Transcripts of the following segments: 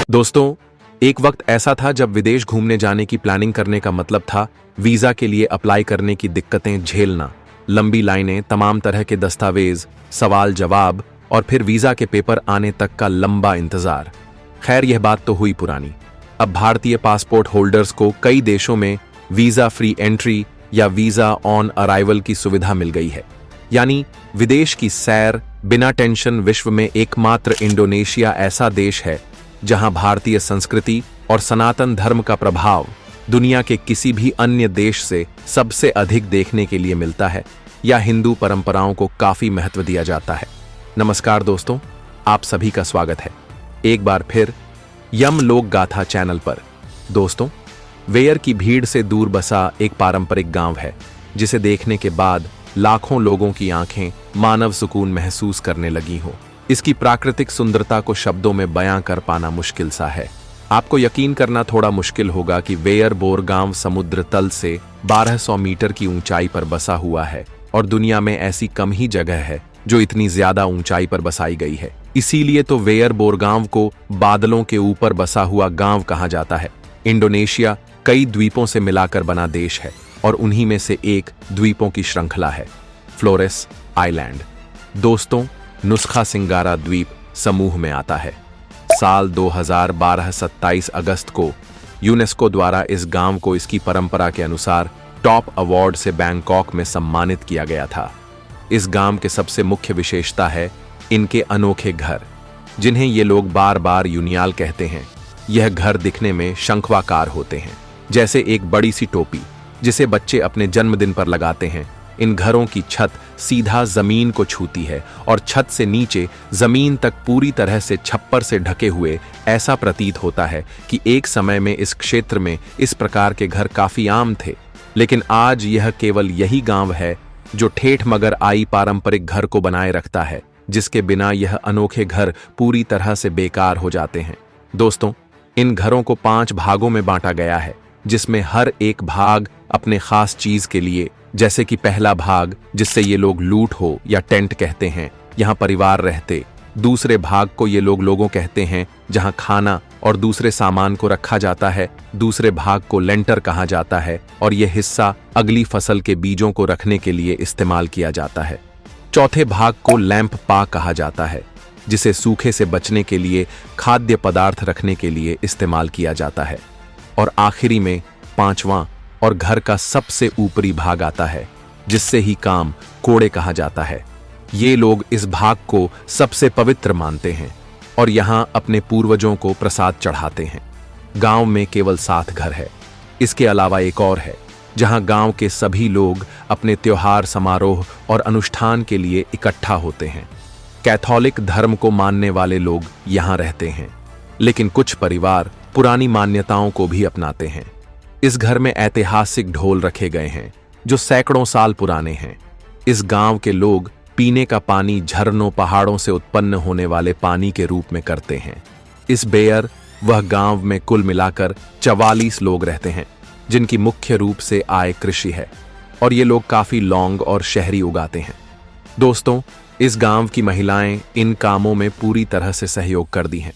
दोस्तों, एक वक्त ऐसा था जब विदेश घूमने जाने की प्लानिंग करने का मतलब था वीजा के लिए अप्लाई करने की दिक्कतें झेलना, लंबी लाइनें, तमाम तरह के दस्तावेज, सवाल जवाब और फिर वीजा के पेपर आने तक का लंबा इंतजार। खैर, यह बात तो हुई पुरानी। अब भारतीय पासपोर्ट होल्डर्स को कई देशों में वीजा फ्री एंट्री या वीजा ऑन अराइवल की सुविधा मिल गई है। यानी विदेश की सैर बिना टेंशन। विश्व में एकमात्र इंडोनेशिया ऐसा देश है जहां भारतीय संस्कृति और सनातन धर्म का प्रभाव दुनिया के किसी भी अन्य देश से सबसे अधिक देखने के लिए मिलता है, या हिंदू परंपराओं को काफी महत्व दिया जाता है। नमस्कार दोस्तों, आप सभी का स्वागत है एक बार फिर यम लोक गाथा चैनल पर। दोस्तों, वेयर की भीड़ से दूर बसा एक पारंपरिक गांव है जिसे देखने के बाद लाखों लोगों की आंखें मानव सुकून महसूस करने लगी हों। इसकी प्राकृतिक सुंदरता को शब्दों में बयां कर पाना मुश्किल सा है। आपको यकीन करना थोड़ा मुश्किल होगा कि वेयर बोर गांव समुद्र तल से 1200 मीटर की ऊंचाई पर बसा हुआ है और दुनिया में ऐसी कम ही जगह है जो इतनी ज्यादा ऊंचाई पर बसाई गई है। इसीलिए तो वेयर बोर गांव को बादलों के ऊपर बसा हुआ गांव कहा जाता है। इंडोनेशिया कई द्वीपों से मिलाकर बना देश है और उन्हीं में से एक द्वीपों की श्रृंखला है फ्लोरेस आइलैंड। दोस्तों, नुस्खा सिंगारा द्वीप समूह में आता है। साल 2012 27 अगस्त को यूनेस्को द्वारा इस गांव को इसकी परंपरा के अनुसार टॉप अवार्ड से बैंकॉक में सम्मानित किया गया था। इस गांव के सबसे मुख्य विशेषता है इनके अनोखे घर, जिन्हें ये लोग बार बार यूनियाल कहते हैं। यह घर दिखने में शंखवाकार होते हैं, जैसे एक बड़ी सी टोपी जिसे बच्चे अपने जन्मदिन पर लगाते हैं। इन घरों की छत सीधा जमीन को छूती है और छत से नीचे जमीन तक पूरी तरह से छप्पर से ढके हुए ऐसा प्रतीत होता है कि एक समय में इस क्षेत्र में इस प्रकार के घर काफी आम थे। लेकिन आज यह केवल यही गांव है जो ठेठ मगर आई पारंपरिक घर को बनाए रखता है, जिसके बिना यह अनोखे घर पूरी तरह से बेकार हो जाते हैं। दोस्तों, इन घरों को 5 भागों में बांटा गया है, जिसमें हर एक भाग अपने खास चीज के लिए, जैसे कि पहला भाग जिससे ये लोग लूट हो या टेंट कहते हैं, यहाँ परिवार रहते। दूसरे भाग को ये लोगों कहते हैं जहाँ खाना और दूसरे सामान को रखा जाता है। दूसरे भाग को लेंटर कहा जाता है और यह हिस्सा अगली फसल के बीजों को रखने के लिए इस्तेमाल किया जाता है। चौथे भाग को लैंप पा कहा जाता है, जिसे सूखे से बचने के लिए खाद्य पदार्थ रखने के लिए इस्तेमाल किया जाता है। और आखिरी में 5वां और घर का सबसे ऊपरी भाग आता है, जिससे ही काम कोड़े कहा जाता है। ये लोग इस भाग को सबसे पवित्र मानते हैं और यहाँ अपने पूर्वजों को प्रसाद चढ़ाते हैं। गांव में केवल 7 घर है। इसके अलावा एक और है जहाँ गांव के सभी लोग अपने त्योहार, समारोह और अनुष्ठान के लिए इकट्ठा होते हैं। कैथोलिक धर्म को मानने वाले लोग यहाँ रहते हैं, लेकिन कुछ परिवार पुरानी मान्यताओं को भी अपनाते हैं। इस घर में ऐतिहासिक ढोल रखे गए हैं जो सैकड़ों साल पुराने हैं। इस गांव के लोग पीने का पानी झरनों, पहाड़ों से उत्पन्न होने वाले पानी के रूप में करते हैं। इस बेयर वह गांव में कुल मिलाकर 44 लोग रहते हैं, जिनकी मुख्य रूप से आय कृषि है और ये लोग काफी लौंग और शहरी उगाते हैं। दोस्तों, इस गांव की महिलाएं इन कामों में पूरी तरह से सहयोग कर दी हैं।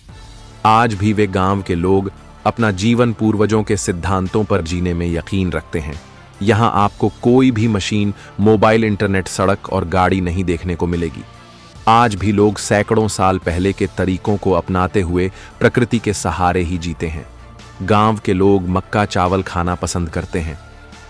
आज भी वे गांव के लोग अपना जीवन पूर्वजों के सिद्धांतों पर जीने में यकीन रखते हैं। यहां आपको कोई भी मशीन, मोबाइल, इंटरनेट, सड़क और गाड़ी नहीं देखने को मिलेगी। आज भी लोग सैकड़ों साल पहले के तरीकों को अपनाते हुए प्रकृति के सहारे ही जीते हैं। गांव के लोग मक्का चावल खाना पसंद करते हैं